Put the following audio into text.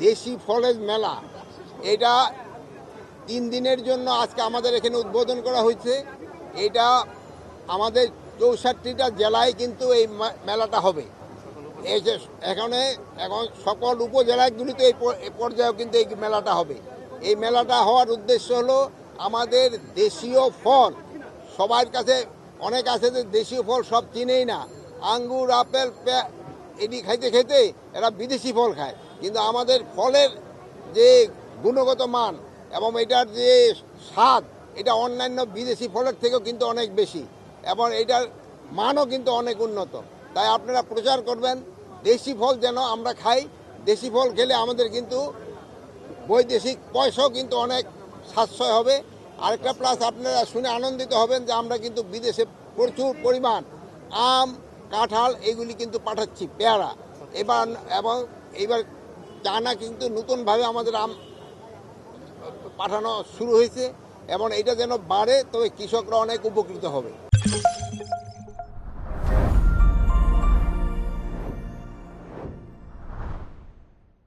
দেশি ফলের মেলা, এটা 3 দিনের জন্য আজকে আমাদের এখানে উদ্বোধন করা হয়েছে। এটা আমাদের 64টা জেলায় কিন্তু এই মেলাটা হবে। এই যে এখন সকল উপজেলাগুলিতে এই পর্যায়েও কিন্তু এই মেলাটা হবে। এই মেলাটা হওয়ার উদ্দেশ্য হলো আমাদের দেশীয় ফল, সবার কাছে অনেক আছে যে দেশীয় ফল সব চিনেই না, আঙ্গুর আপেল এটি খাইতে খাইতে এরা বিদেশি ফল খায়, কিন্তু আমাদের ফলের যে গুণগত মান এবং এটার যে স্বাদ, এটা অন্যান্য বিদেশি ফলের থেকেও কিন্তু অনেক বেশি এবং এটার মানও কিন্তু অনেক উন্নত। তাই আপনারা প্রচার করবেন দেশি ফল যেন আমরা খাই। দেশি ফল খেলে আমাদের কিন্তু বৈদেশিক পয়সাও কিন্তু অনেক সাশ্রয় হবে। আরেকটা প্লাস, আপনারা শুনে আনন্দিত হবেন যে আমরা কিন্তু বিদেশে প্রচুর পরিমাণ আম, কাঁঠাল এগুলি কিন্তু পাঠাচ্ছি, পেয়ারা এইবার চায়না কিন্তু নতুনভাবে আমাদের আম পাঠানো শুরু হয়েছে এবং এটা যেন বাড়ে, তবে কৃষকরা অনেক উপকৃত হবে।